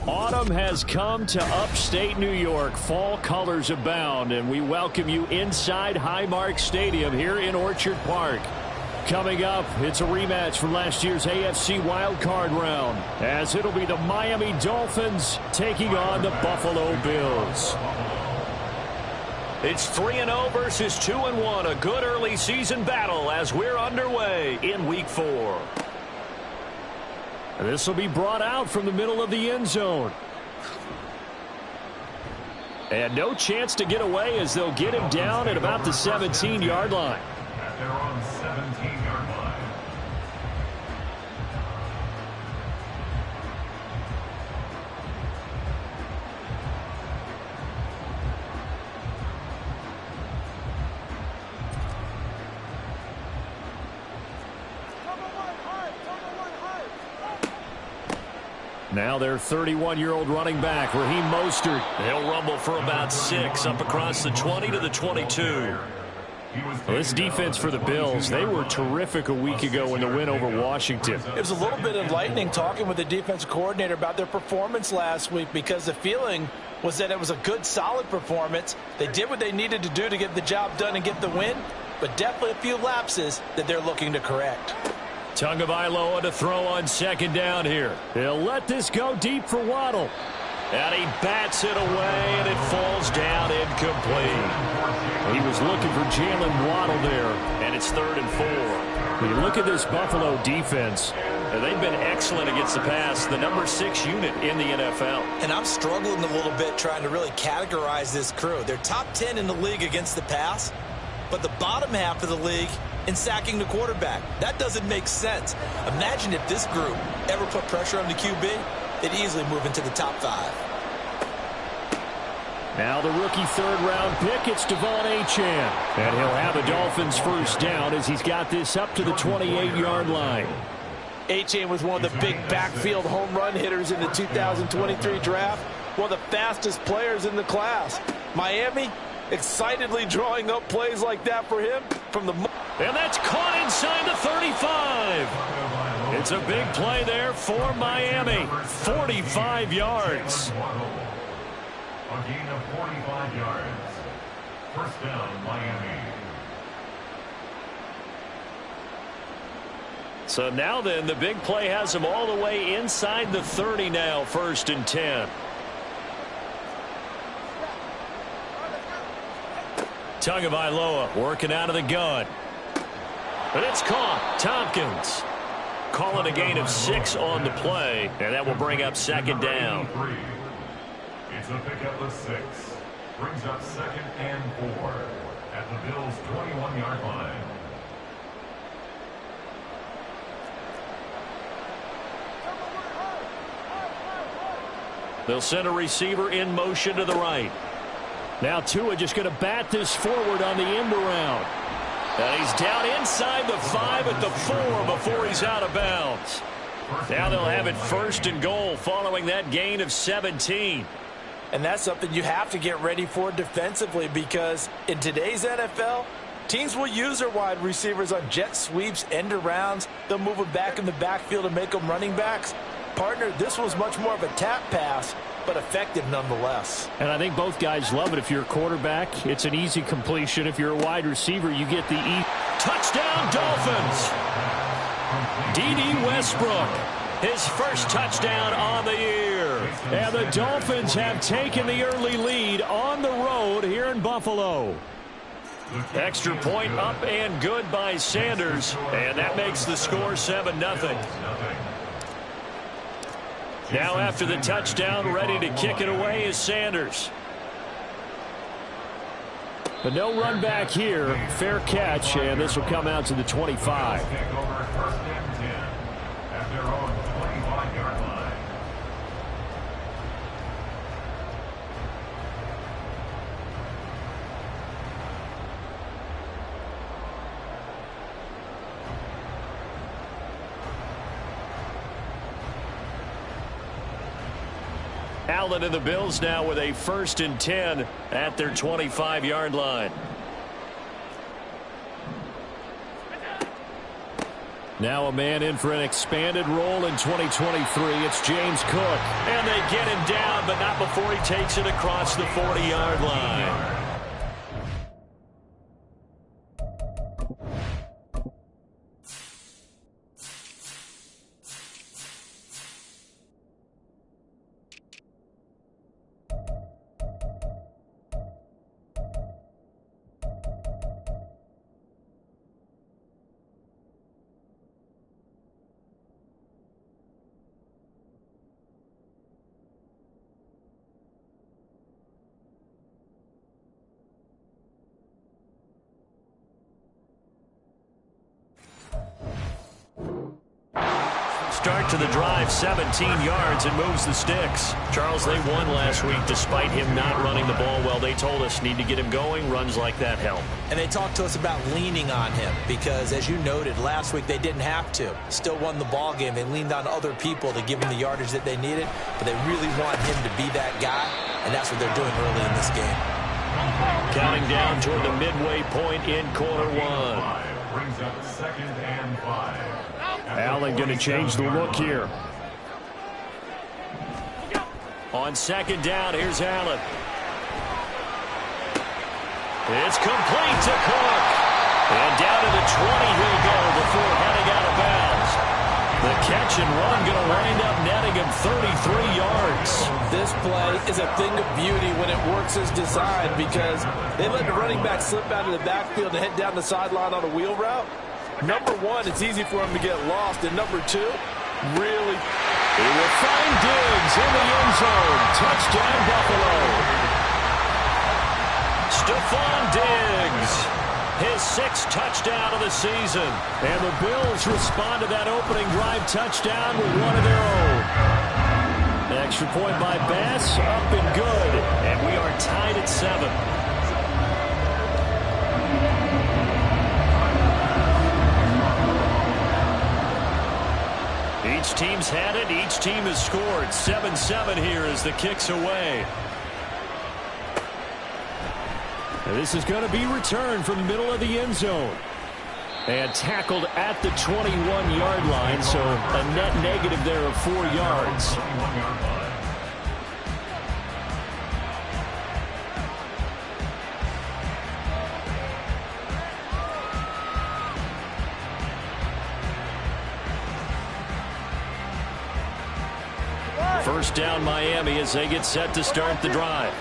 Autumn has come to upstate New York. Fall colors abound, and we welcome you inside Highmark Stadium here in Orchard Park. Coming up, it's a rematch from last year's AFC wildcard round, as it'll be the Miami Dolphins taking on the Buffalo Bills. It's 3-0 versus 2-1, a good early season battle as we're underway in Week 4. This will be brought out from the middle of the end zone. And no chance to get away as they'll get him down at about the 17-yard line. At their own 17-yard line. Now their 31-year-old running back, Raheem Mostert. He'll rumble for about 6 up across the 20 to the 22. Well, this defense for the Bills, they were terrific a week ago in the win over Washington. It was a little bit enlightening talking with the defensive coordinator about their performance last week, because the feeling was that it was a good, solid performance. They did what they needed to do to get the job done and get the win, but definitely a few lapses that they're looking to correct. Tagovailoa to throw on second down here. He'll let this go deep for Waddle. And he bats it away, and it falls down incomplete. He was looking for Jalen Waddle there, and it's 3rd and 4. When you look at this Buffalo defense, they've been excellent against the pass, the number 6 unit in the NFL. And I'm struggling a little bit trying to really categorize this crew. They're top 10 in the league against the pass, but the bottom half of the league in sacking the quarterback. That doesn't make sense. Imagine if this group ever put pressure on the QB, they'd easily move into the top 5. Now the rookie 3rd-round pick, it's Devon Achane. And he'll have a Dolphins first down as he's got this up to the 28-yard line. Achane was one of the big backfield home run hitters in the 2023 draft. One of the fastest players in the class. Miami excitedly drawing up plays like that for him from the... And that's caught inside the 35. It's a big play there for Miami. 45 yards. A gain of 45 yards. First down, Miami. So now then, the big play has him all the way inside the 30 now, 1st and 10. Tagovailoa working out of the gun. But it's caught. Tompkins calling a gain of 6 on the play, and that will bring up 2nd down. It's a pickup of 6. Brings up 2nd and 4 at the Bills' 21-yard line. They'll send a receiver in motion to the right. Now Tua just going to bat this forward on the end around. And he's down inside the 5 at the 4 before he's out of bounds. Now they'll have it 1st and goal following that gain of 17. And that's something you have to get ready for defensively, because in today's NFL, teams will use their wide receivers on jet sweeps, end arounds. They'll move them back in the backfield and make them running backs. Partner, this was much more of a tap pass, but effective nonetheless. And I think both guys love it. If you're a quarterback, it's an easy completion. If you're a wide receiver, you get the touchdown Dolphins. D.D. Westbrook, his first touchdown on the year. And the Dolphins have taken the early lead on the road here in Buffalo. Extra point up and good by Sanders, and that makes the score 7-0. Now after the touchdown, ready to kick it away is Sanders. But no run back here. Fair catch, and this will come out to the 25. Allen and the Bills now with a 1st and 10 at their 25-yard line. Now a man in for an expanded role in 2023. It's James Cook. And they get him down, but not before he takes it across the 40-yard line. Start to the drive, 17 yards, and moves the sticks. Charles, they won last week despite him not running the ball well. They told us need to get him going. Runs like that help. And they talked to us about leaning on him because, as you noted, last week they didn't have to. Still won the ball game. They leaned on other people to give them the yardage that they needed, but they really want him to be that guy, and that's what they're doing early in this game. Counting down toward the midway point in quarter one. Brings up 2nd and 5. Allen going to change the look here. On 2nd down, here's Allen. It's complete to Cook. And down to the 20 he'll go before heading out of bounds. The catch and run going to wind up netting him 33 yards. This play is a thing of beauty when it works as designed because they let the running back slip out of the backfield and head down the sideline on a wheel route. Number one, it's easy for him to get lost. And number two, really, he will find Diggs in the end zone. Touchdown, Buffalo. Stephon Diggs, his 6th touchdown of the season. And the Bills respond to that opening drive touchdown with one of their own. An extra point by Bass, up and good. And we are tied at 7. Each team's had it. Each team has scored. 7-7 here as the kick's away. And this is going to be returned from the middle of the end zone. And tackled at the 21-yard line, so a net negative there of 4 yards. First down Miami as they get set to start the drive.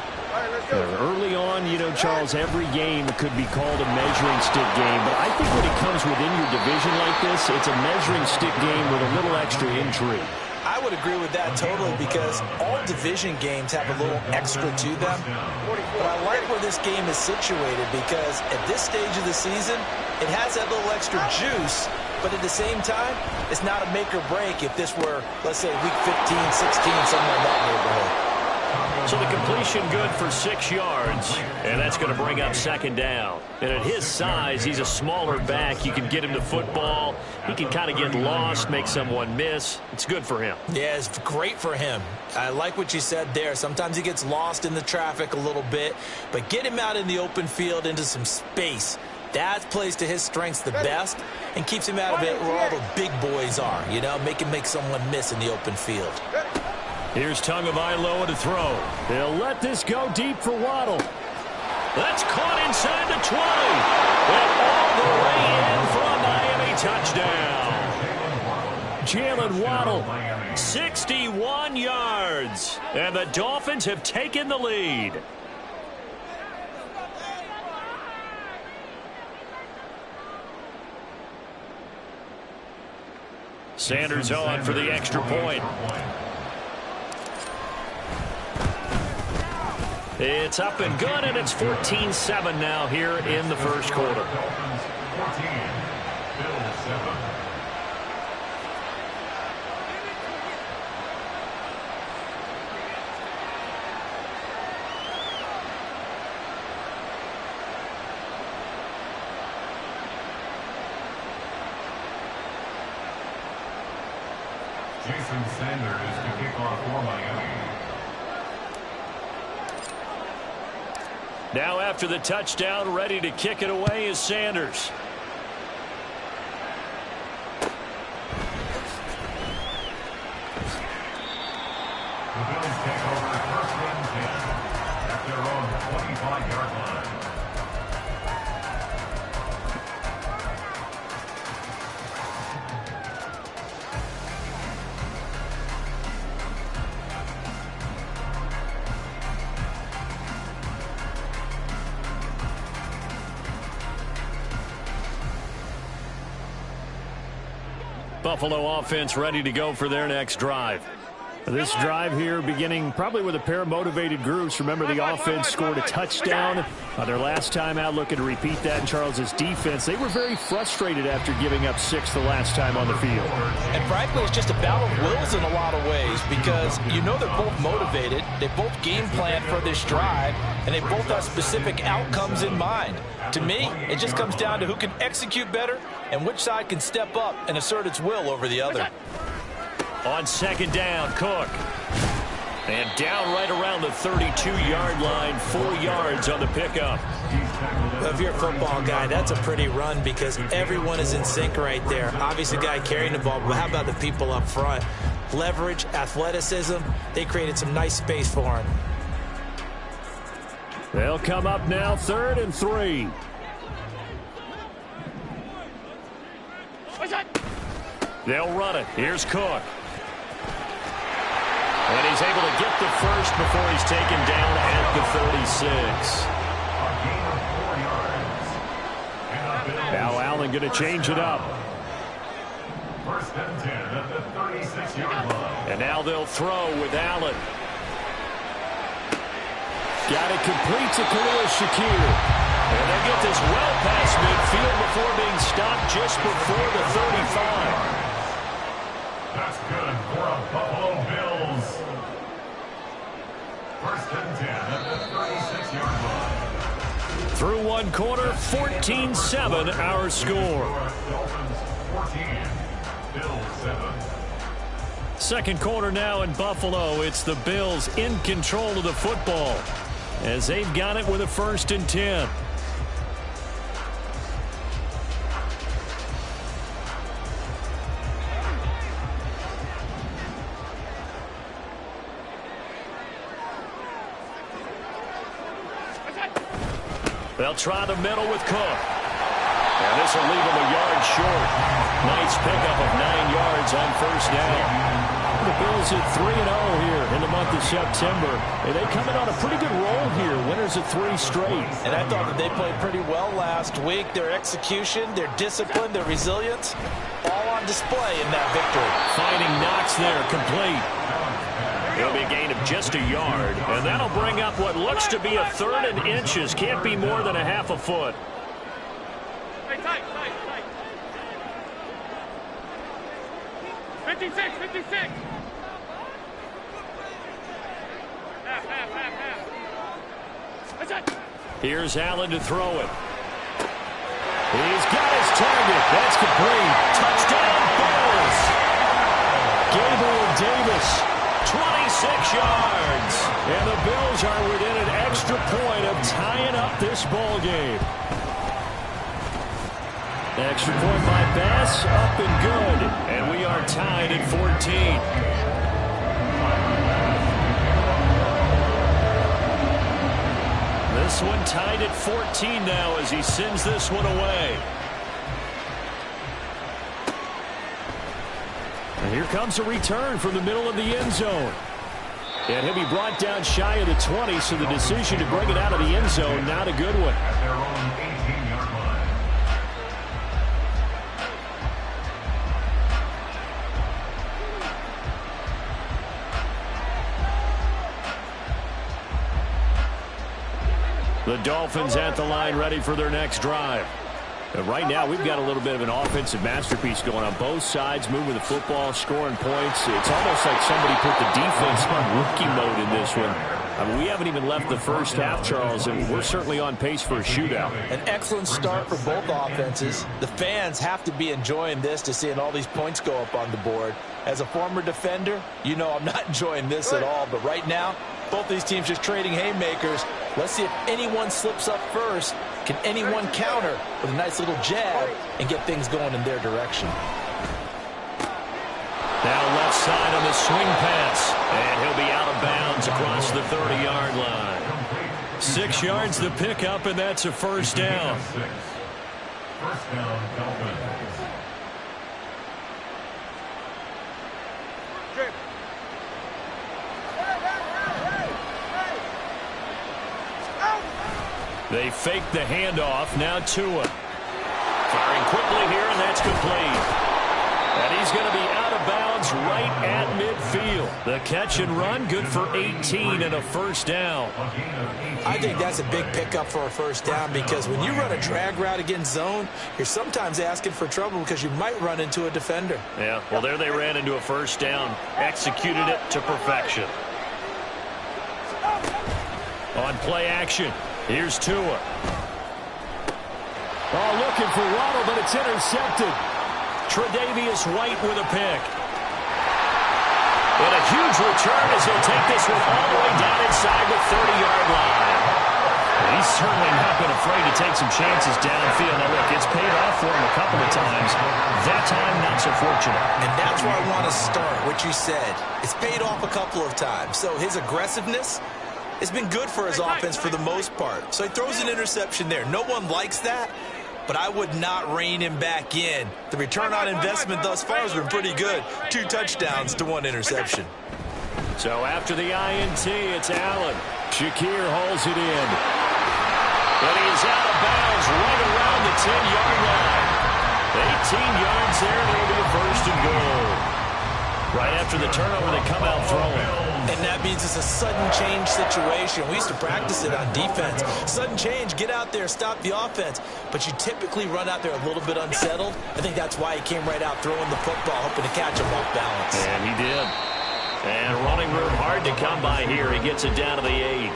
Early on, you know, Charles, every game could be called a measuring stick game. But I think when it comes within your division like this, it's a measuring stick game with a little extra intrigue. I would agree with that totally because all division games have a little extra to them. But I like where this game is situated because at this stage of the season, it has that little extra juice. But at the same time, it's not a make or break if this were, let's say, week 15, 16, somewhere in that neighborhood. So the completion good for 6 yards, and that's going to bring up 2nd down. And at his size, he's a smaller back. You can get him to football. He can kind of get lost, make someone miss. It's good for him. Yeah, it's great for him. I like what you said there. Sometimes he gets lost in the traffic a little bit, but get him out in the open field into some space. That plays to his strengths the best and keeps him out of it where all the big boys are, you know, make someone miss in the open field. Here's Tagovailoa to throw. They'll let this go deep for Waddle. That's caught inside the 20. And all the way in for a Miami touchdown. Jalen Waddle, 61 yards. And the Dolphins have taken the lead. Sanders on for the extra point. It's up and good, and it's 14-7 now here in the first quarter. Jason Sanders to kick off for Miami. Now after the touchdown, ready to kick it away is Sanders. Buffalo offense ready to go for their next drive. This drive here beginning probably with a pair of motivated groups. Remember, the offense scored a touchdown their last time out, looking to repeat that in Charles' defense. They were very frustrated after giving up 6 the last time on the field. And frankly, it's just a battle of wills in a lot of ways because you know they're both motivated. They both game plan for this drive, and they both have specific outcomes in mind. To me, it just comes down to who can execute better and which side can step up and assert its will over the other. On second down, Cook. And down right around the 32-yard line, 4 yards on the pickup. If you're a football guy, that's a pretty run because everyone is in sync right there. Obviously, the guy carrying the ball, but how about the people up front? Leverage, athleticism, they created some nice space for him. They'll come up now, 3rd and 3. They'll run it. Here's Cook. And he's able to get the first before he's taken down at the 36. Now Allen going to change it up. 1st and 10 at the 36-yard line. And now they'll throw with Allen. Got it complete to Khalil Shakir. And they get this well past midfield before being stopped just before the 35. That's good for a Buffalo Bills. 1st and 10 at the 36-yard line. Through one quarter, 14-7 our score. Dolphins 14, Bills 7. Second quarter now in Buffalo. It's the Bills in control of the football as they've got it with a 1st and 10. They'll try the middle with Cook. And this will leave him a yard short. Nice pickup of 9 yards on 1st down. The Bills at 3-0 here in the month of September. And they come in on a pretty good roll here. Winners of 3 straight. And I thought that they played pretty well last week. Their execution, their discipline, their resilience, all on display in that victory. Finding Knox there, complete. It'll be a gain of just a yard, and that'll bring up what looks to be a 3rd and inches. Can't be more than a half a foot. Hey, tight. 56. Half. Here's Allen to throw it. He's got his target. That's complete. Touchdown, Bills. Gabriel Davis. 26 yards. And the Bills are within an extra point of tying up this ball game. Extra point by Bass, up and good. And we are tied at 14. This one tied at 14 now as he sends this one away. And here comes a return from the middle of the end zone. And he'll be brought down shy of the 20, so the decision to bring it out of the end zone, not a good one. At their own 18-yard line. The Dolphins at the line ready for their next drive. And right now, we've got a little bit of an offensive masterpiece going on both sides, moving the football, scoring points. It's almost like somebody put the defense on rookie mode in this one. I mean, we haven't even left the first half, Charles, and we're certainly on pace for a shootout. An excellent start for both offenses. The fans have to be enjoying this to seeing all these points go up on the board. As a former defender, you know I'm not enjoying this at all. But right now, both these teams just trading haymakers. Let's see if anyone slips up first. Can anyone counter with a nice little jab and get things going in their direction? Now left side on the swing pass. And he'll be out of bounds across the 30-yard line. 6 yards the pickup, and that's a 1st down. 1st down, Dolphins. They fake the handoff. Now Tua. Firing quickly here, and that's complete. And he's going to be out of bounds right at midfield. The catch and run, good for 18 and a first down. I think that's a big pickup for a first down because when you run a drag route against zone, you're sometimes asking for trouble because you might run into a defender. Yeah, well, there they ran into a first down. Executed it to perfection. On play action, here's Tua. Oh, looking for Waddle, but it's intercepted. Tre'Davious White with a pick. And a huge return as he'll take this one all the way down inside the 30-yard line. He's certainly not been afraid to take some chances downfield. Now, look, it's paid off for him a couple of times. That time, not so fortunate. And that's where I want to start, what you said. It's paid off a couple of times. So his aggressiveness has been good for his offense for the most part. So he throws an interception there. No one likes that, but I would not rein him back in. The return on investment thus far has been pretty good. 2 touchdowns to 1 interception. So after the INT, it's Allen. Shakir holds it in. And he's out of bounds right around the 10-yard line. 18 yards there, and it'll be a first and goal. Right after the turnover, they come out throwing. And that means it's a sudden change situation. We used to practice it on defense. Sudden change, get out there, stop the offense. But you typically run out there a little bit unsettled. I think that's why he came right out throwing the football, hoping to catch him off balance. And he did. And running room hard to come by here. He gets it down to the 8.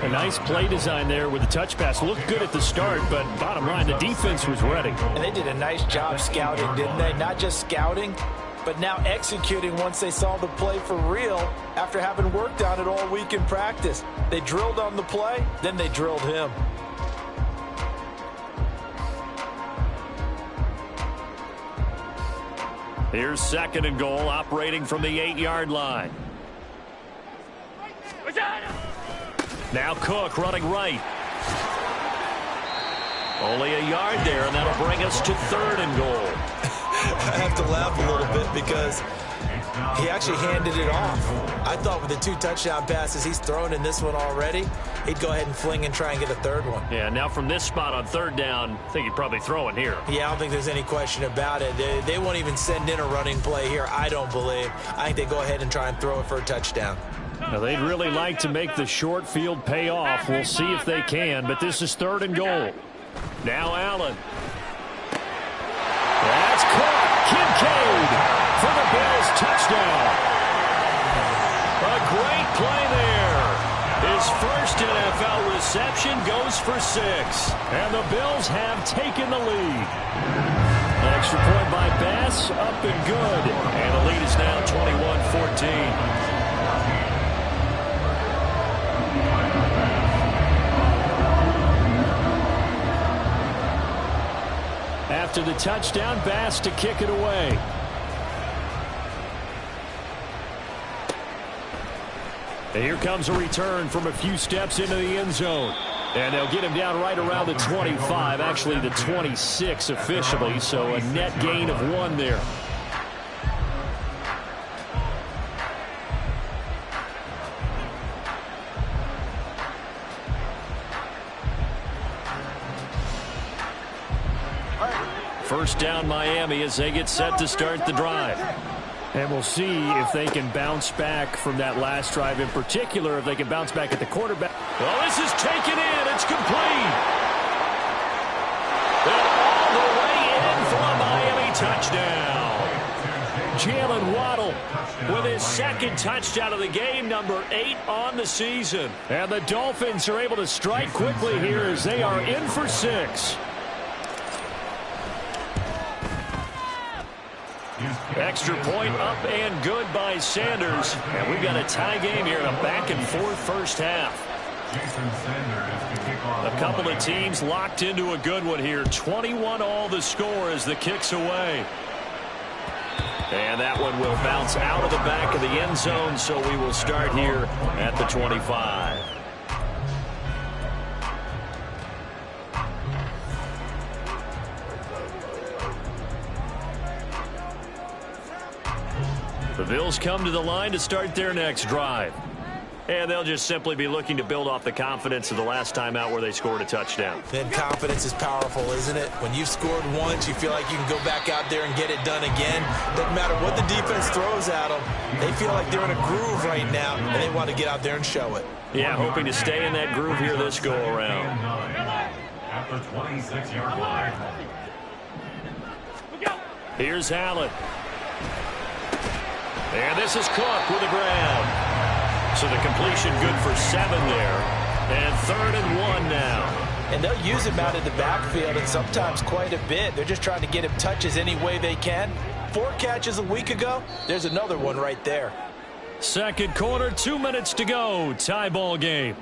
A nice play design there with the touch pass. Looked good at the start, but bottom line, the defense was ready. And they did a nice job scouting, didn't they? Not just scouting, but now executing once they saw the play for real after having worked on it all week in practice. They drilled on the play, then they drilled him. Here's second and goal, operating from the 8-yard line. Now Cook running right. Only a yard there, and that'll bring us to third and goal. I have to laugh a little bit because he actually handed it off. I thought with the 2 touchdown passes he's thrown in this one already, he'd go ahead and fling and try and get a third one. Yeah, now from this spot on third down, I think he'd probably throw it here. Yeah, I don't think there's any question about it. They won't even send in a running play here, I don't believe. I think they go ahead and try and throw it for a touchdown. Now, they'd really like to make the short field pay off. We'll see if they can, but this is third and goal. Now Allen. That's caught. Kincaid for the Bills touchdown. A great play there. His first NFL reception goes for 6. And the Bills have taken the lead. An extra point by Bass, up and good. And the lead is now 21-14. After the touchdown, Bass to kick it away. And here comes a return from a few steps into the end zone. And they'll get him down right around the 25, actually the 26 officially, so a net gain of 1 there. First down Miami as they get set to start the drive. And we'll see if they can bounce back from that last drive in particular, if they can bounce back at the quarterback. Well, this is taken in. It's complete. And all the way in for a Miami touchdown. Jalen Waddle with his second touchdown of the game, number 8 on the season. And the Dolphins are able to strike quickly here as they are in for 6. Extra point up and good by Sanders. And we've got a tie game here in a back-and-forth first half. A couple of teams locked into a good one here. 21 all the score as the kick's away. And that one will bounce out of the back of the end zone, so we will start here at the 25. The Bills come to the line to start their next drive. And they'll just simply be looking to build off the confidence of the last time out where they scored a touchdown. Then confidence is powerful, isn't it? When you've scored once, you feel like you can go back out there and get it done again. Doesn't matter what the defense throws at them. They feel like they're in a groove right now, and they want to get out there and show it. Yeah, hoping to stay in that groove here this go-around. At the 26-yard line. Here's Allen. And this is Cook with the grab. So the completion good for 7 there. And 3rd and 1 now. And they'll use him out in the backfield, and sometimes quite a bit. They're just trying to get him touches any way they can. 4 catches a week ago. There's another one right there. Second quarter, 2 minutes to go. Tie ball game.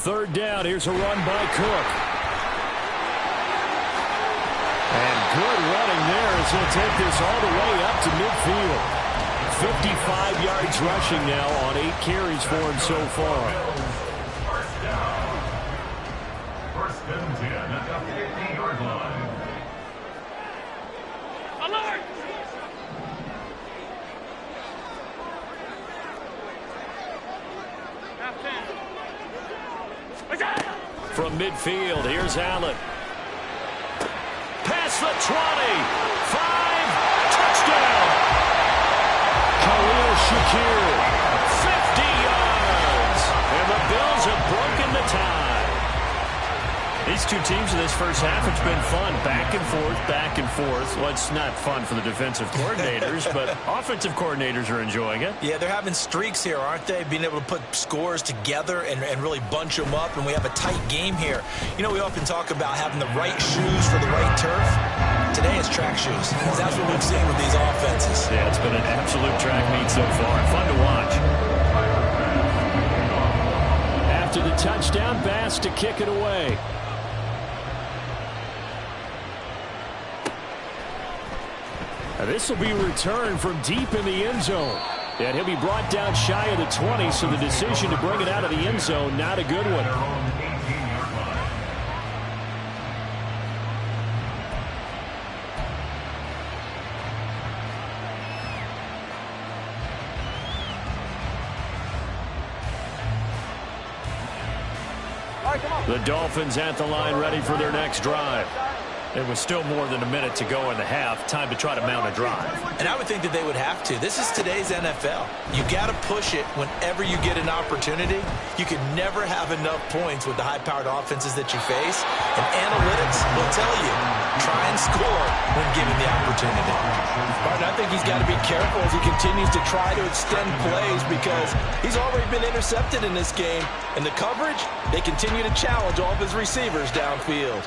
Third down. Here's a run by Cook. And good running there as he'll take this all the way up to midfield. 55 yards rushing now on 8 carries for him so far. First down. First and 10 at the 50-yard line. Alert! Half 10. From midfield, here's Allen. Past the 20. 5. Touchdown. Khalil Shakir. 50 yards. And the Bills have broken the tie. These two teams in this first half, it's been fun. Back and forth, back and forth. Well, it's not fun for the defensive coordinators, but offensive coordinators are enjoying it. Yeah, they're having streaks here, aren't they? Being able to put scores together and really bunch them up, and we have a tight game here. You know, we often talk about having the right shoes for the right turf. Today it's track shoes. That's what we've seen with these offenses. Yeah, it's been an absolute track meet so far. Fun to watch. After the touchdown, Bass to kick it away. Now this will be returned from deep in the end zone. And he'll be brought down shy of the 20, so the decision to bring it out of the end zone, not a good one. The Dolphins at the line ready for their next drive. It was still more than a minute to go in the half. Time to try to mount a drive. And I would think that they would have to. This is today's NFL. You got to push it whenever you get an opportunity. You can never have enough points with the high-powered offenses that you face. And analytics will tell you, try and score when given the opportunity. Martin, I think he's got to be careful as he continues to try to extend plays because he's already been intercepted in this game. And the coverage, they continue to challenge all of his receivers downfield.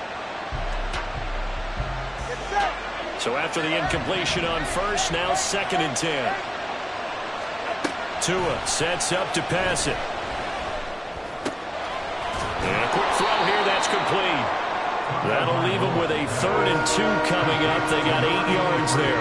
So after the incompletion on first, now 2nd and 10. Tua sets up to pass it. And a quick throw here, that's complete. That'll leave them with a 3rd and 2 coming up. They got 8 yards there.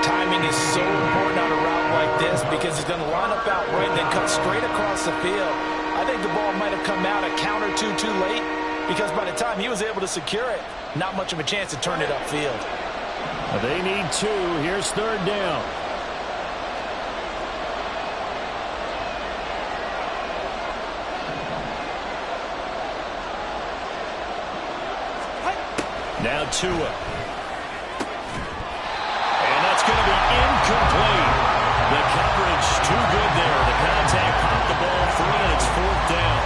Timing is so important on a route like this because he's going to line up out right and then cut straight across the field. I think the ball might have come out a count or two too late because by the time he was able to secure it, not much of a chance to turn it upfield. They need 2. Here's 3rd down. Now Tua. And that's going to be incomplete. The coverage too good there. The contact popped the ball free, and it's 4th down.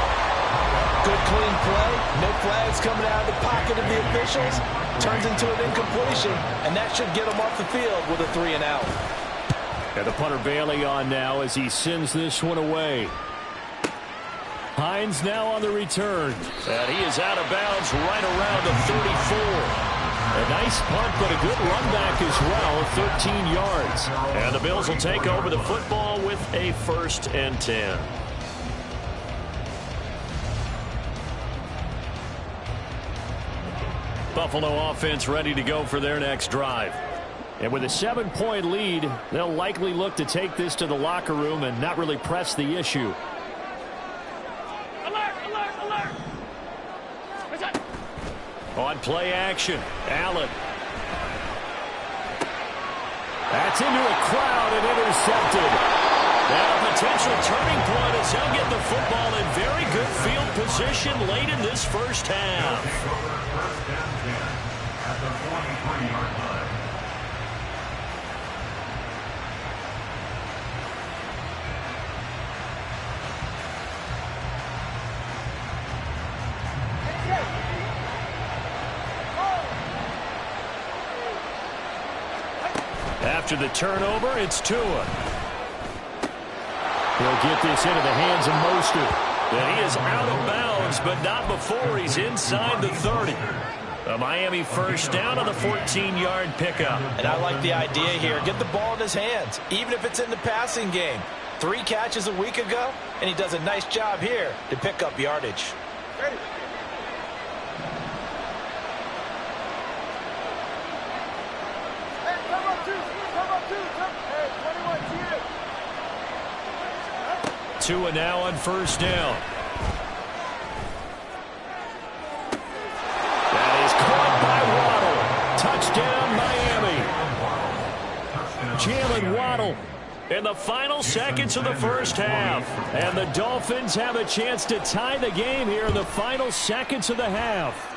Good clean play. No flags coming out of the pocket of the officials. Turns into an incompletion, and that should get him off the field with a 3 and out. And the punter Bailey on now as he sends this one away. Hines now on the return. And he is out of bounds right around the 34. A nice punt, but a good run back as well, 13 yards. And the Bills will take over the football with a 1st and 10. Buffalo offense ready to go for their next drive. And with a 7-point lead, they'll likely look to take this to the locker room and not really press the issue. Alert, alert, alert. On play action, Allen. That's into a crowd and intercepted. Now a potential turning point as they'll get the football in very good field position late in this first half. First down 10 at the 43-yard line. After the turnover, it's Tua. He'll get this into the hands of Mostert. And he is out of bounds, but not before he's inside the 30. A Miami first down on the 14-yard pickup. And I like the idea here. Get the ball in his hands, even if it's in the passing game. 3 catches a week ago, and he does a nice job here to pick up yardage. Ready. 2 now on first down. That is caught by Waddle. Touchdown, Miami. Jalen Waddle in the final seconds of the first half. And the Dolphins have a chance to tie the game here in the final seconds of the half.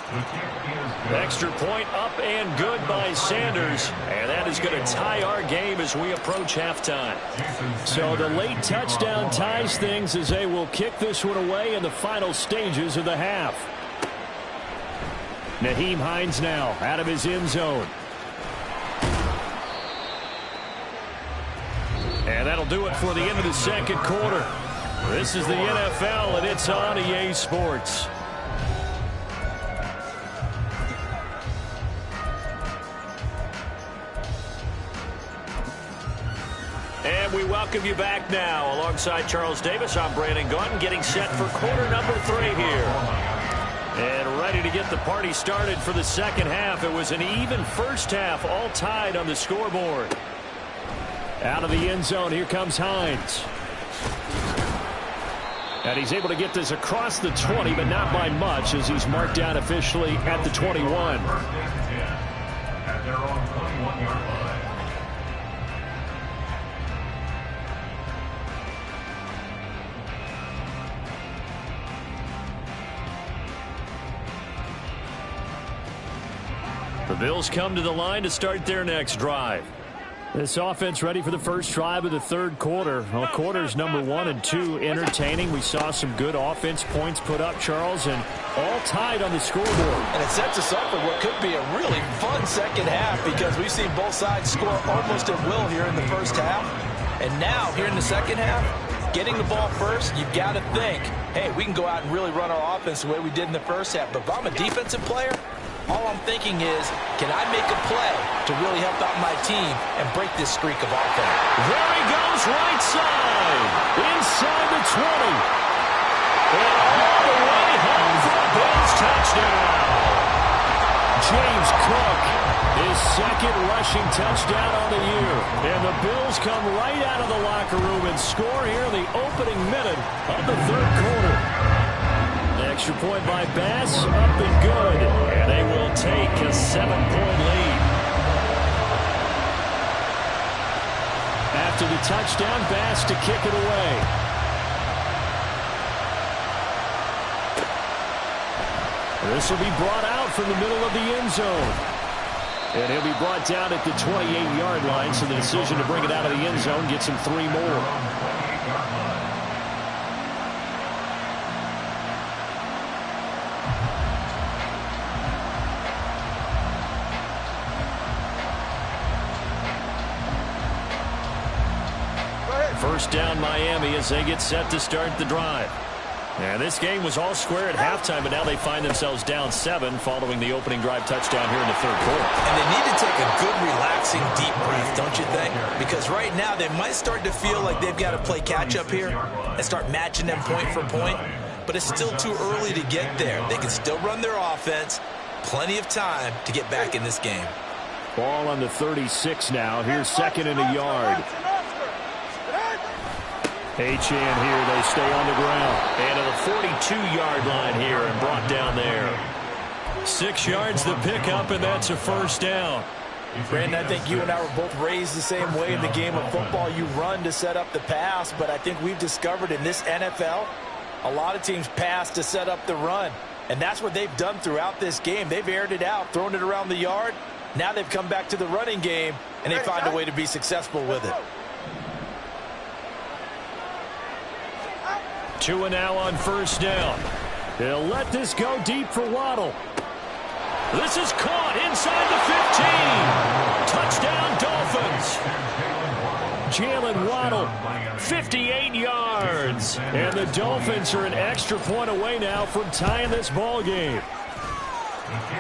Extra point up and good by Sanders. And that is going to tie our game as we approach halftime. So the late touchdown ties things as they will kick this one away in the final stages of the half. Nyheim Hines now out of his end zone. And that'll do it for the end of the second quarter. This is the NFL, and it's on EA Sports. And we welcome you back now. Alongside Charles Davis, I'm Brandon Gaudin, getting set for quarter number 3 here. And ready to get the party started for the second half. It was an even first half, all tied on the scoreboard. Out of the end zone, here comes Hines. And he's able to get this across the 20, but not by much, as he's marked down officially at the 21. At their own 21-yard line. The Bills come to the line to start their next drive. This offense ready for the first drive of the third quarter. Well, quarters number 1 and 2 entertaining. We saw some good offense points put up, Charles, and all tied on the scoreboard. And it sets us up for what could be a really fun second half, because we've seen both sides score almost at will here in the first half. And now, here in the second half, getting the ball first, you've got to think, hey, we can go out and really run our offense the way we did in the first half. But if I'm a defensive player, all I'm thinking is, can I make a play to really help out my team and break this streak of offense? There he goes, right side, inside the 20. And all the way home for a Bills touchdown. James Cook, his second rushing touchdown on the year. And the Bills come right out of the locker room and score here in the opening minute of the third quarter. Extra point by Bass, up and good. And they will take a 7-point lead. After the touchdown, Bass to kick it away. This will be brought out from the middle of the end zone. And he'll be brought down at the 28-yard line, so the decision to bring it out of the end zone gets him 3 more. First down Miami as they get set to start the drive. And this game was all square at halftime, but now they find themselves down 7 following the opening drive touchdown here in the third quarter. And they need to take a good, relaxing, deep breath, don't you think? Because right now they might start to feel like they've got to play catch-up here and start matching them point for point. But it's still too early to get there. They can still run their offense. plenty of time to get back in this game. Ball on the 36 now. Here's second and a yard. Achane here. They stay on the ground. And to the 42-yard line here and brought down there. 6 yards the pickup, and that's a first down. Brandon, I think you and I were both raised the same way in the game of football. You run to set up the pass, but I think we've discovered in this NFL, a lot of teams pass to set up the run. And that's what they've done throughout this game. They've aired it out, thrown it around the yard. Now they've come back to the running game, and they find a way to be successful with it. Tua now on first down. He'll let this go deep for Waddle. This is caught inside the 15. Touchdown, Dolphins. Jalen Waddle, 58 yards. And the Dolphins are an extra point away now from tying this ball game.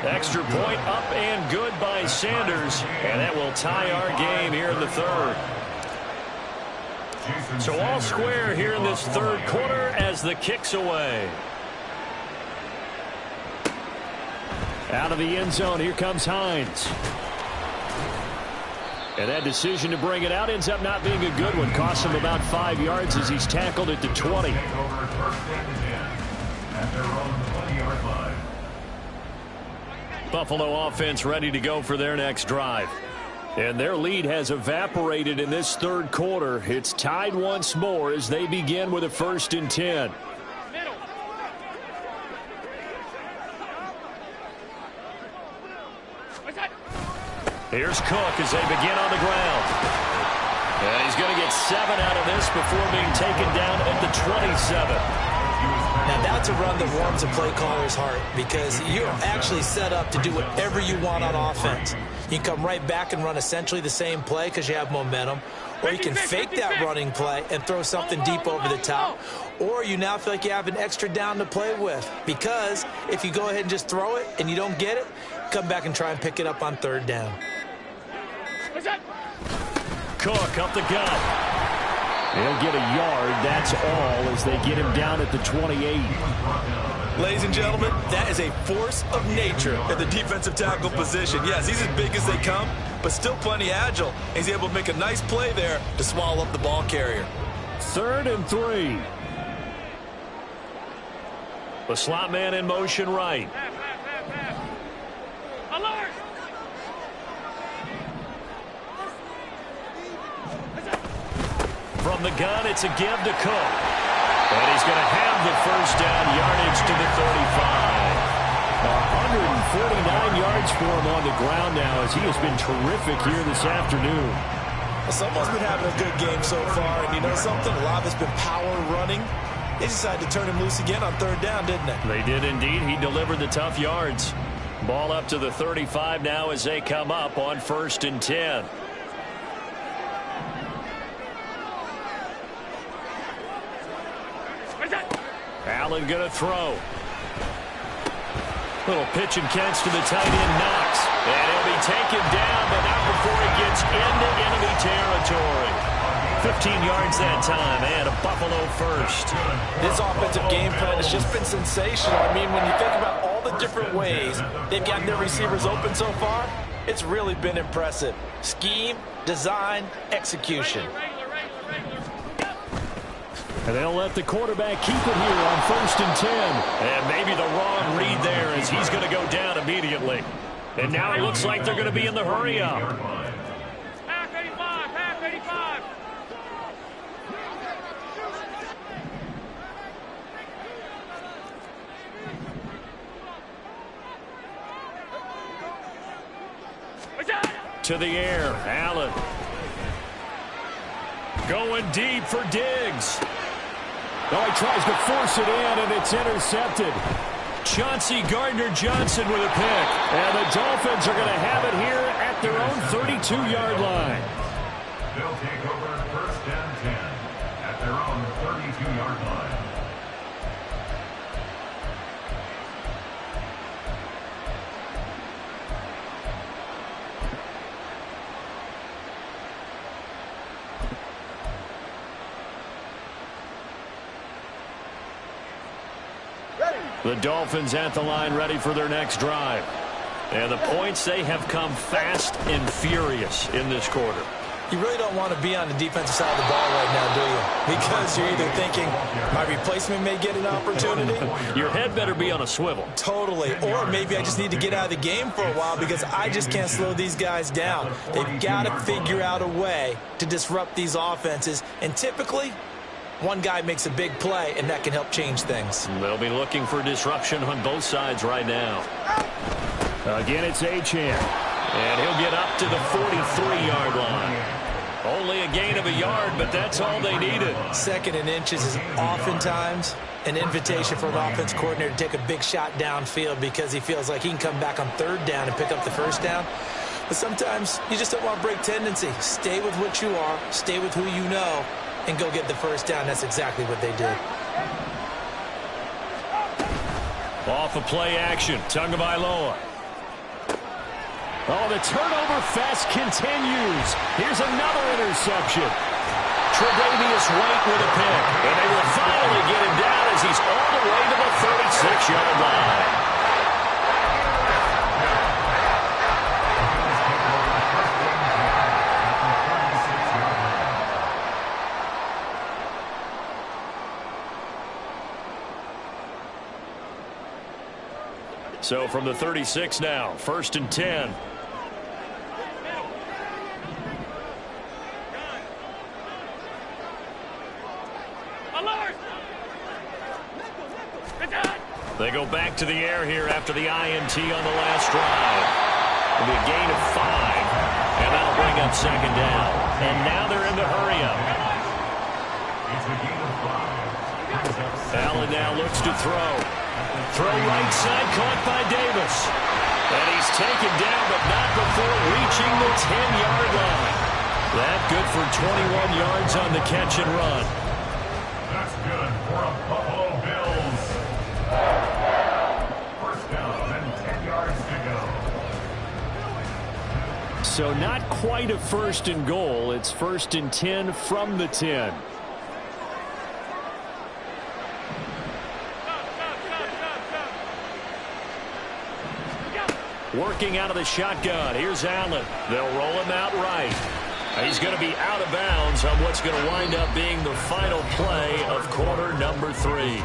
Extra point up and good by Sanders. And that will tie our game here in the third. So all square here in this third quarter as the kick's away. Out of the end zone, here comes Hines. And that decision to bring it out ends up not being a good one. Costs him about 5 yards as he's tackled at the 20. Buffalo offense ready to go for their next drive. And their lead has evaporated in this third quarter. It's tied once more as they begin with a 1st and 10. Here's Cook as they begin on the ground. And he's going to get 7 out of this before being taken down at the 27. Now that's a run that warms a play caller's heart because you're actually set up to do whatever you want on offense. You can come right back and run essentially the same play because you have momentum. Or you can fake that running play and throw something deep over the top. Or you now feel like you have an extra down to play with. Because if you go ahead and just throw it and you don't get it, come back and try and pick it up on 3rd down. Cook up the gut. He'll get a yard, that's all, as they get him down at the 28. Ladies and gentlemen, that is a force of nature at the defensive tackle position. Yes, he's as big as they come, but still plenty agile. He's able to make a nice play there to swallow up the ball carrier. 3rd and 3. The slot man in motion right. Alert! From the gun, it's a give to Cook. And he's going to have the first down, yardage to the 35. 149 yards for him on the ground now as he has been terrific here this afternoon. Well, someone's been having a good game so far, and you know something? A lot of it's been power running. They decided to turn him loose again on 3rd down, didn't they? They did indeed. He delivered the tough yards. Ball up to the 35 now as they come up on 1st and 10. Allen going to throw. Little pitch and catch to the tight end, Knox. And he'll be taken down, but not before he gets into enemy territory. 15 yards that time, and a Buffalo first. This offensive game plan has just been sensational. I mean, when you think about all the different ways they've gotten their receivers open so far, it's really been impressive. Scheme, design, execution. And they'll let the quarterback keep it here on 1st and 10. And maybe the wrong read there as he's going to go down immediately. And now it looks like they're going to be in the hurry up. Half 85, half 85. To the air, Allen. Going deep for Diggs. Oh, he tries to force it in, and it's intercepted. Chauncey Gardner-Johnson with a pick. And the Dolphins are going to have it here at their own 32-yard line. They'll take over 1st and 10 at their own 32-yard line. The Dolphins at the line ready for their next drive. And the points, they have come fast and furious in this quarter. You really don't want to be on the defensive side of the ball right now, do you? Because you're either thinking, my replacement may get an opportunity. Your head better be on a swivel. Totally. Or maybe I just need to get out of the game for a while because I just can't slow these guys down. They've got to figure out a way to disrupt these offenses. And typically, one guy makes a big play, and that can help change things. They'll be looking for disruption on both sides right now. Again, it's Achane. And he'll get up to the 43-yard line. Only a gain of a yard, but that's all they needed. 2nd and inches is oftentimes an invitation for an offense coordinator to take a big shot downfield because he feels like he can come back on 3rd down and pick up the 1st down. But sometimes you just don't want to break tendency. Stay with what you are, stay with who you know, and go get the 1st down. That's exactly what they did. Off of play action, Tagovailoa. Oh, the turnover fest continues. Here's another interception. Tre'Davious White with a pick. And they will finally get him down as he's all the way to the 36-yard line. So from the 36 now, 1st and 10. They go back to the air here after the INT on the last drive. It'll be a gain of 5, and that'll bring up 2nd down. And now they're in the hurry-up. Allen now looks to throw. Throw right side, caught by Davis. And he's taken down, but not before reaching the 10-yard line. That good for 21 yards on the catch and run. That's good for a Buffalo Bills. First down and 10 yards to go. So not quite a 1st and goal. It's 1st and 10 from the 10. Working out of the shotgun. Here's Allen. They'll roll him out right. He's going to be out of bounds on what's going to wind up being the final play of quarter number 3.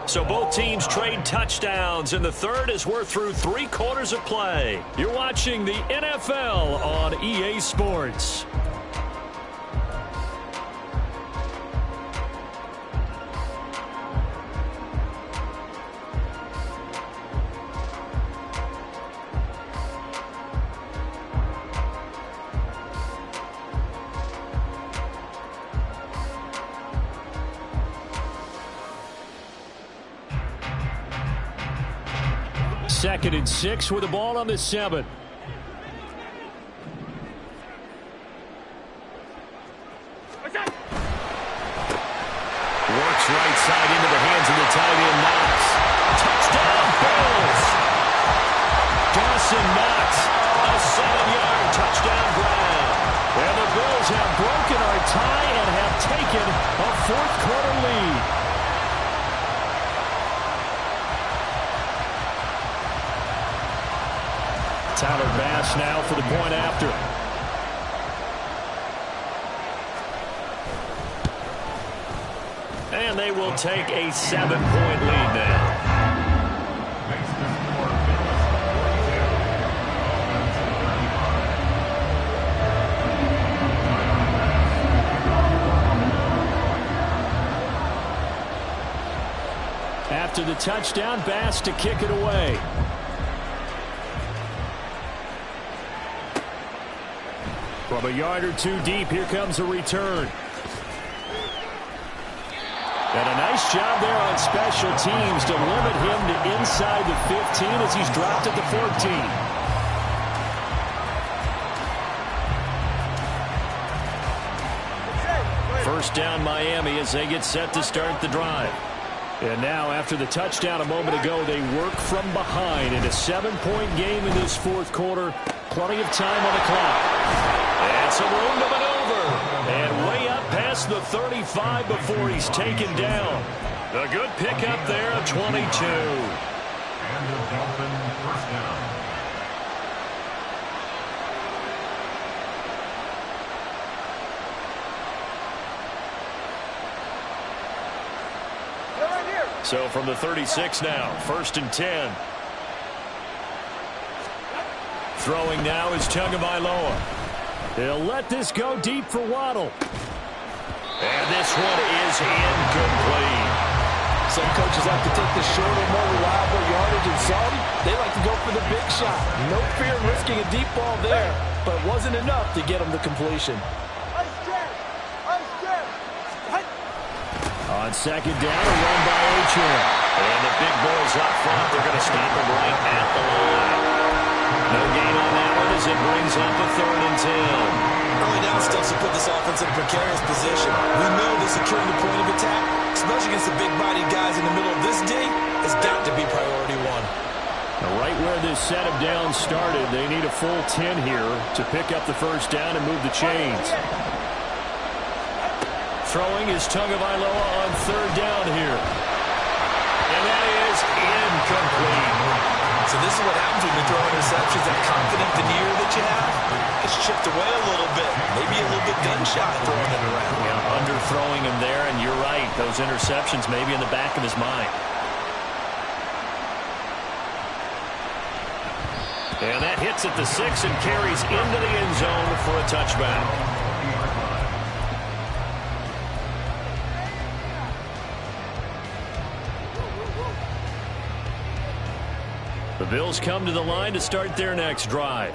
So both teams trade touchdowns, and the third as we're through 3 quarters of play. You're watching the NFL on EA Sports. Second and 6 with the ball on the 7. Works right side into the hands of the tight end, Knox. Touchdown, Bills! Dawson Knox, a 7-yard touchdown grab. And the Bills have broken our tie and have taken a 4th quarter lead. Tyler Bass now for the point after. And they will take a 7-point lead now. After the touchdown, Bass to kick it away. From a yard or 2 deep, here comes a return. And a nice job there on special teams to limit him to inside the 15 as he's dropped at the 14. First down Miami as they get set to start the drive. And now after the touchdown a moment ago, they work from behind in a 7-point game in this 4th quarter. Plenty of time on the clock. And some room to maneuver. And way up past the 35 before he's taken down. A good pickup there of 22. And the Dolphin first down. So from the 36 now, 1st and 10. Throwing now is Tagovailoa. He'll let this go deep for Waddle. And this one is incomplete. Some coaches like to take the shorter, more reliable yardage, and some, they like to go for the big shot. No fear in risking a deep ball there, but it wasn't enough to get him the completion. On 2nd down, a run by Achane. And the big boys up front, they're going to stop him right at the line. No gain on that one as it brings up a 3rd and 10. Early down steps will put this offense in a precarious position. We know that securing the point of attack, especially against the big-bodied guys in the middle of this D, has got to be priority one. Right where this set of downs started, they need a full 10 here to pick up the 1st down and move the chains. Throwing is Tagovailoa on 3rd down here. And that is incomplete. So this is what happens when you throw interceptions. That confident veneer that you have is chipped away a little bit. Maybe a little bit gun-shy throwing it around. Yeah, underthrowing him there, and you're right. Those interceptions maybe in the back of his mind. And that hits at the 6 and carries into the end zone for a touchback. The Bills come to the line to start their next drive.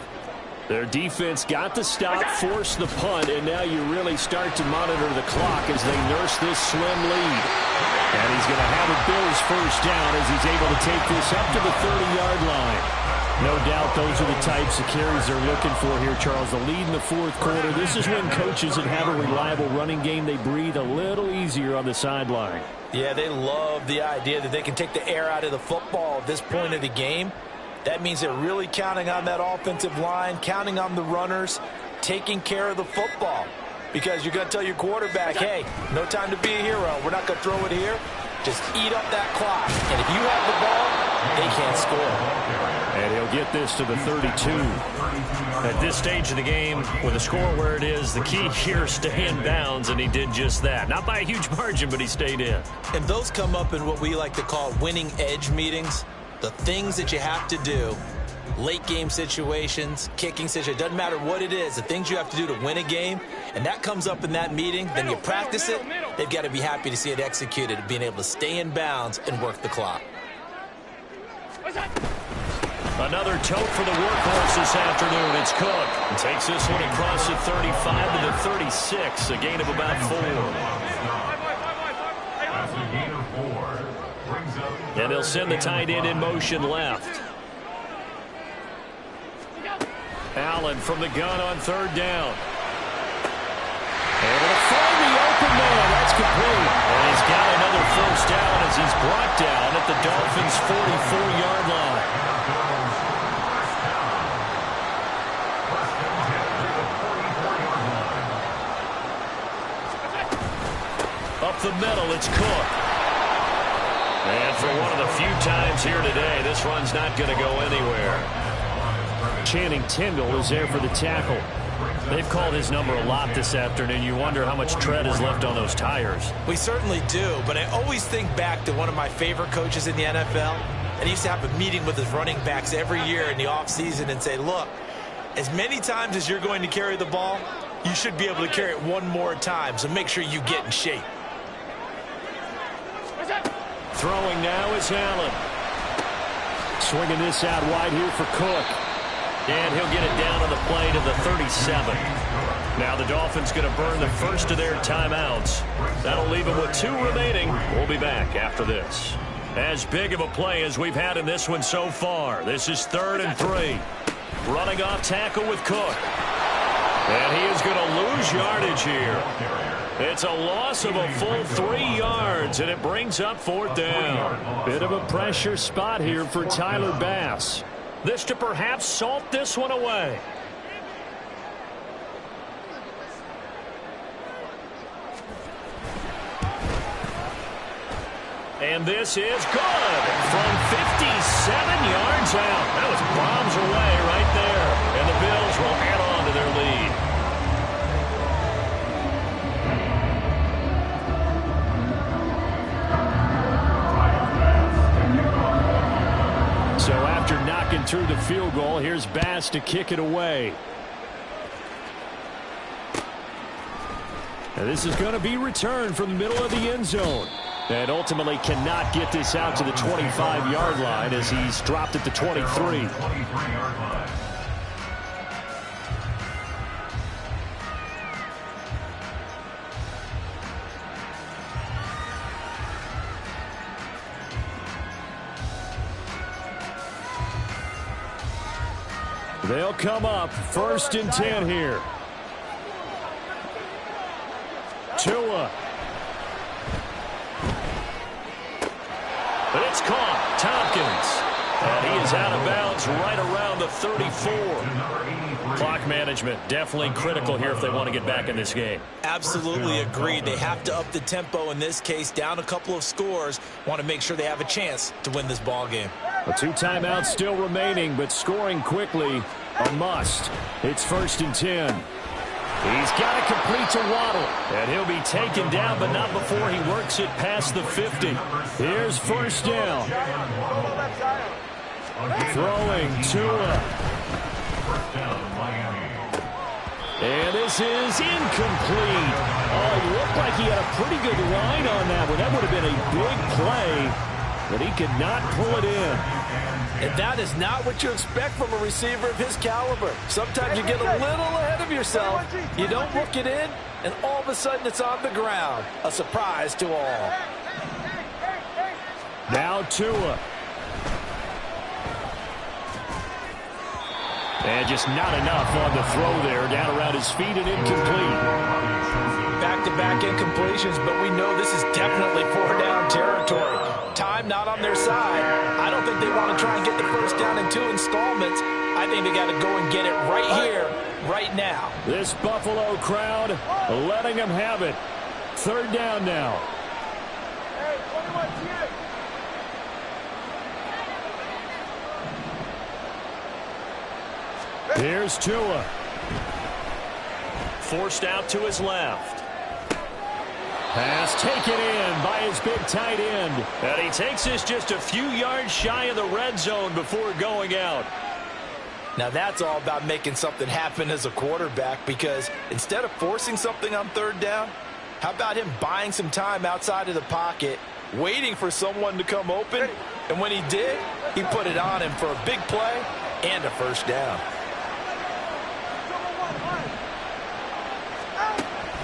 Their defense got the stop, forced the punt, and now you really start to monitor the clock as they nurse this slim lead. And he's going to have a Bills 1st down as he's able to take this up to the 30-yard line. No doubt those are the types of carries they're looking for here, Charles. The lead in the 4th quarter. This is when coaches that have a reliable running game, they breathe a little easier on the sideline. Yeah, they love the idea that they can take the air out of the football at this point of the game. That means they're really counting on that offensive line, counting on the runners, taking care of the football. Because you're going to tell your quarterback, hey, no time to be a hero. We're not going to throw it here. Just eat up that clock. And if you have the ball, they can't score. And he'll get this to the 32. At this stage of the game, with the score where it is, the key here is stay in bounds, and he did just that. Not by a huge margin, but he stayed in. And those come up in what we like to call winning edge meetings. The things that you have to do, late game situations, kicking situations, doesn't matter what it is, the things you have to do to win a game, and that comes up in that meeting, then you practice it, they've got to be happy to see it executed, being able to stay in bounds and work the clock. Another tote for the workhorse this afternoon. It's Cook. He takes this one across the 35 to the 36, a gain of about 4. That's a gain of 4. Brings up And they'll send the tight end in motion left. Allen from the gun on 3rd down. Able to find the open man. That's complete. And he's got another 1st down as he's brought down at the Dolphins' 44-yard line. Up the middle, it's Cook. And for one of the few times here today, this run's not going to go anywhere. Channing Tindall is there for the tackle. They've called his number a lot this afternoon. You wonder how much tread is left on those tires. We certainly do, but I always think back to one of my favorite coaches in the NFL. And he used to have a meeting with his running backs every year in the offseason and say, look, as many times as you're going to carry the ball, you should be able to carry it one more time, so make sure you get in shape. Throwing now is Allen. Swinging this out wide here for Cook. And he'll get it down on the play to the 37. Now the Dolphins going to burn the first of their timeouts. That'll leave them with 2 remaining. We'll be back after this. As big of a play as we've had in this one so far. This is 3rd and 3. Running off tackle with Cook. And he is going to lose yardage here. It's a loss of a full 3 yards, and it brings up 4th down. Bit of a pressure spot here for Tyler Bass. This to perhaps salt this one away. And this is good from 57 yards out. That was bombs away right there. And the Bills will add on to their lead. through the field goal. Here's Bass to kick it away. And this is going to be returned from the middle of the end zone. And ultimately cannot get this out to the 25-yard line as he's dropped at the 23. 23-yard line. They'll come up 1st and 10 here. Tua. But it's caught. Tompkins. And he is out of bounds right around the 34. Clock management definitely critical here if they want to get back in this game. Absolutely agreed. They have to up the tempo in this case, down a couple of scores. Want to make sure they have a chance to win this ball game. A 2 timeouts still remaining, but scoring quickly a must. It's 1st and 10. He's got to complete to Waddle. And he'll be taken down, but not before he works it past the 50. Here's 1st down. Throwing Tua. And this is incomplete. Oh, it looked like he had a pretty good line on that one. That would have been a big play, but he could not pull it in. And that is not what you expect from a receiver of his caliber. Sometimes you get a little ahead of yourself. You don't look it in, and all of a sudden it's on the ground. A surprise to all. Now Tua. And just not enough on the throw there. Down around his feet and incomplete. Back-to-back incompletions, but we know this is definitely 4-down territory. Time not on their side. I don't think they want to try and get the 1st down in 2 installments. I think they got to go and get it right here, right now. This Buffalo crowd letting them have it. 3rd down now. Here's Tua. Forced out to his left. Pass taken in by his big tight end. And he takes this just a few yards shy of the red zone before going out. Now that's all about making something happen as a quarterback, because instead of forcing something on 3rd down, how about him buying some time outside of the pocket, waiting for someone to come open, and when he did, he put it on him for a big play and a 1st down.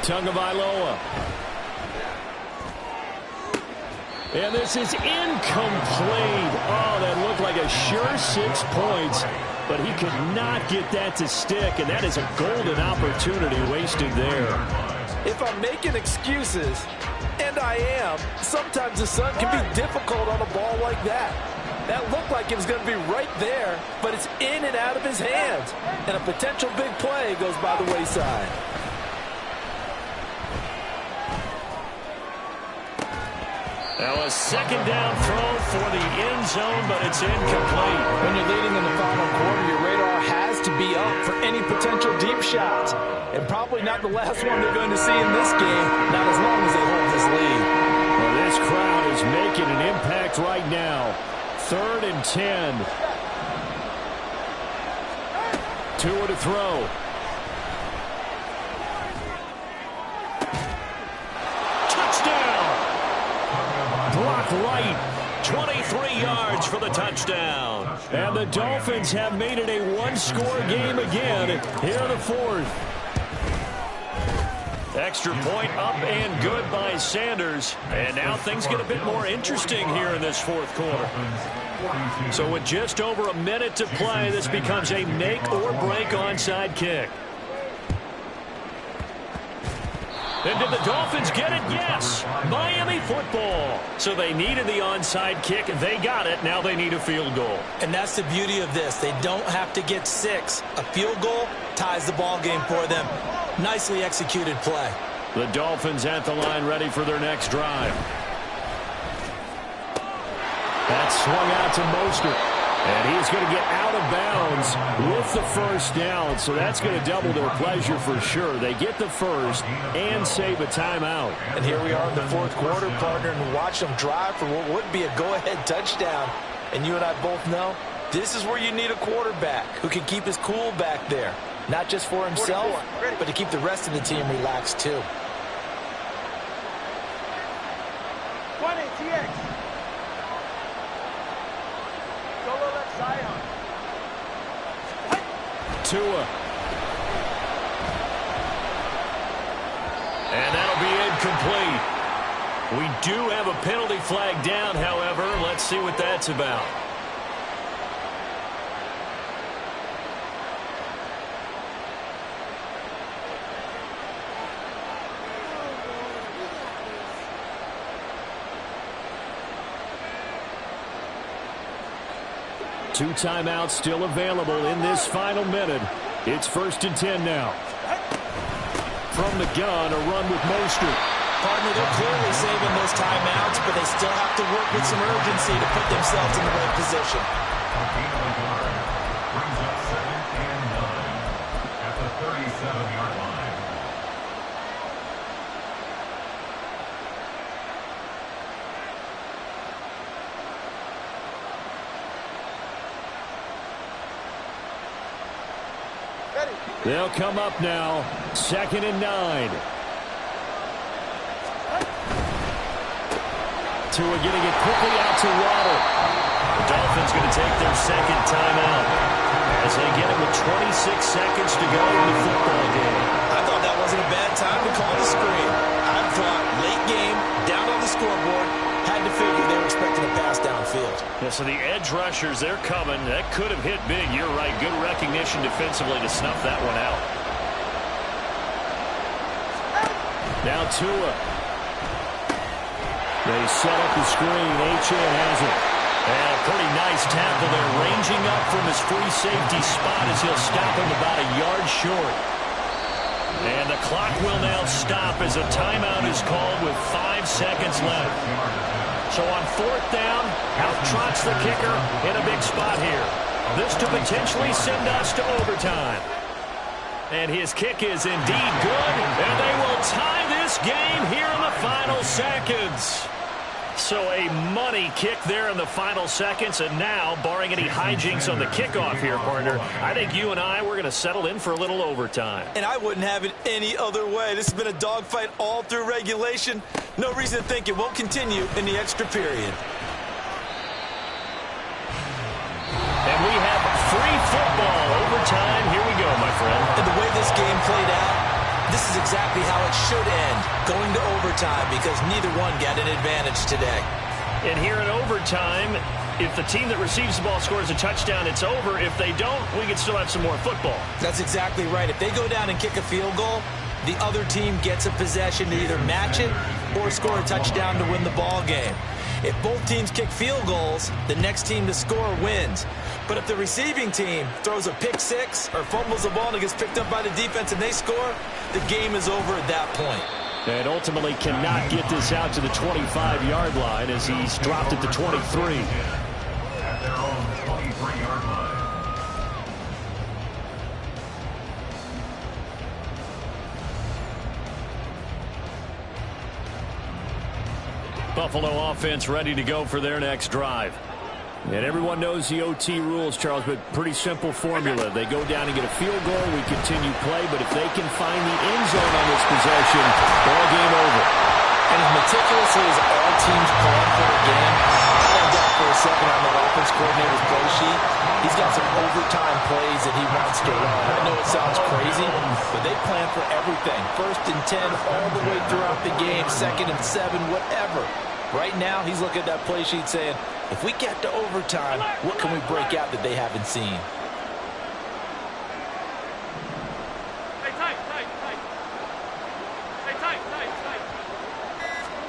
Tagovailoa. And this is incomplete. Oh, that looked like a sure 6 points, but he could not get that to stick, and that is a golden opportunity wasted there. If I'm making excuses, and I am, sometimes the sun can be difficult on a ball like that. That looked like it was going to be right there, but it's in and out of his hands, and a potential big play goes by the wayside. Now a 2nd down throw for the end zone, but it's incomplete. When you're leading in the final quarter, your radar has to be up for any potential deep shots. And probably not the last one they're going to see in this game, not as long as they hold this lead. Well, this crowd is making an impact right now. 3rd and 10. Tua to throw. Blocked right. 23 yards for the touchdown. And the Dolphins have made it a 1-score game again here in the 4th. Extra point up and good by Sanders. And now things get a bit more interesting here in this 4th quarter. So with just over a minute to play, this becomes a make or break onside kick. And did the Dolphins get it? Yes. Miami football. So they needed the onside kick. They got it. Now they need a field goal. And that's the beauty of this. They don't have to get 6. A field goal ties the ball game for them. Nicely executed play. The Dolphins at the line ready for their next drive. That's swung out to Mostert. And he's going to get out of bounds with the 1st down. So that's going to double their pleasure for sure. They get the 1st and save a timeout. And here we are in the 4th quarter, partner, and watch them drive for what would be a go-ahead touchdown. And you and I both know This is where you need a quarterback who can keep his cool back there. Not just for himself, but to keep the rest of the team relaxed too. 20, TX. Solo left Zion. Tua. And that'll be incomplete. We do have a penalty flag down, however. Let's see what that's about. Two timeouts still available in this final minute. It's 1st and 10 now. From the gun, a run with Mostert. Partner, they're clearly saving those timeouts, but they still have to work with some urgency to put themselves in the right position. Brings up 2nd and 9 at the 37-yard line. They'll come up now. 2nd and 9. Tua getting it quickly out to Waddle. The Dolphins going to take their 2nd timeout as they get it with 26 seconds to go in the football game. I thought that wasn't a bad time to call the screen. I thought late game, down on the scoreboard, had to figure they were expecting a pass downfield. Yeah, so the edge rushers, they're coming. That could have hit big. You're right. Good recognition defensively to snuff that one out. Now Tua. They set up the screen. Achane has it. And a pretty nice tackle there, ranging up from his free safety spot as he'll stop him about a yard short. And the clock will now stop as a timeout is called with 5 seconds left. So on 4th down, out trots the kicker in a big spot here. This to potentially send us to overtime. And his kick is indeed good, and they will tie this game here in the final seconds. So a money kick there in the final seconds, and now, barring any hijinks on the kickoff here, partner, I think you and I, we're going to settle in for a little overtime. And I wouldn't have it any other way. This has been a dogfight all through regulation. No reason to think it won't continue in the extra period. And we have free football overtime. Here we go, my friend. And the way this game played out, this is exactly how it should end, going to overtime, because neither one got an advantage today. And here in overtime, if the team that receives the ball scores a touchdown, it's over. If they don't, we can still have some more football. That's exactly right. If they go down and kick a field goal, the other team gets a possession to either match it or score a touchdown to win the ball game. If both teams kick field goals, the next team to score wins. But if the receiving team throws a pick six or fumbles the ball and it gets picked up by the defense and they score, the game is over at that point. And ultimately cannot get this out to the 25-yard line as he's dropped at the 23. At their own 23-yard line. Buffalo offense ready to go for their next drive. And everyone knows the OT rules, Charles, but pretty simple formula. They go down and get a field goal, we continue play, but if they can find the end zone on this possession, ball game over. And as meticulously as all teams plan for the game, I don't doubt for a second on that offense coordinator's play sheet, he's got some overtime plays that he wants to run. I know it sounds crazy, but they plan for everything. 1st and 10 all the way throughout the game, 2nd and 7, whatever. Right now, he's looking at that play sheet saying, if we get to overtime, what can we break out that they haven't seen? Stay tight, tight, tight. Stay tight, tight, tight.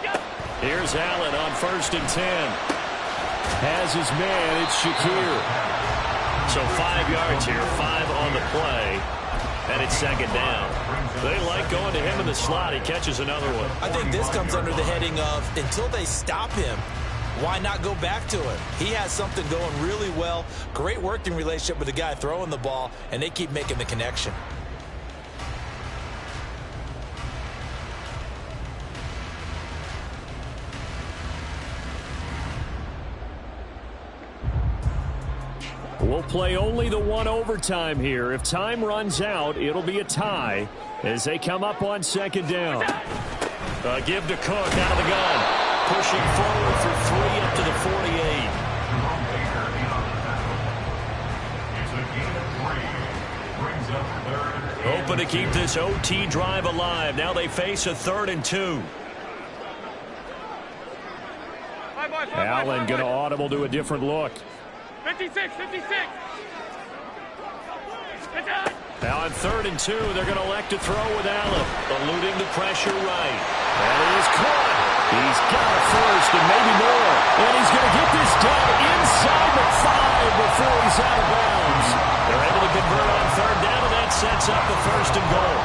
Yep. Here's Allen on 1st and 10. Has his man, it's Shakir. So 5 yards here, 5 on the play, and it's 2nd down. They like going to him in the slot. He catches another one. I think this comes under the heading of, until they stop him, why not go back to him? He has something going really well. Great working relationship with the guy throwing the ball, and they keep making the connection. We'll play only the one overtime here. If time runs out, it'll be a tie as they come up on second down. Give to Cook out of the gun. Pushing forward for 3 up to the 48. Open to keep this OT drive alive. Now they face a 3rd and 2. Allen going to audible to a different look. 56. Now on 3rd and 2, they're going to elect to throw with Allen. Eluding the pressure right. That is caught. He's got a first and maybe more. And he's going to get this done inside the 5 before he's out of bounds. They're able to convert on 3rd down, and that sets up the 1st and goal.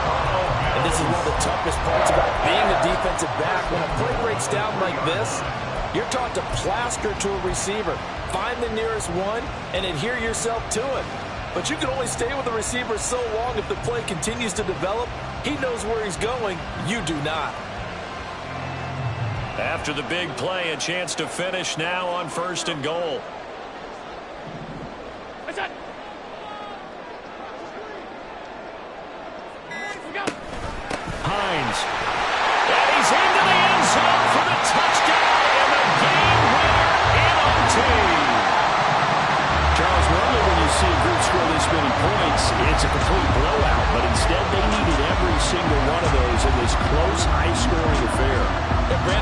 And this is one of the toughest parts about being a defensive back. When a play breaks down like this, you're taught to plaster to a receiver. Find the nearest one and adhere yourself to it. But you can only stay with the receiver so long if the play continues to develop. He knows where he's going. You do not. After the big play, a chance to finish now on 1st and goal. Hines. And he's into the end zone for the touchdown and the game winner in OT. Charles, normally when you see a group score this many points, it's a complete blowout. But instead, they needed every single one of those in this close, high-scoring affair.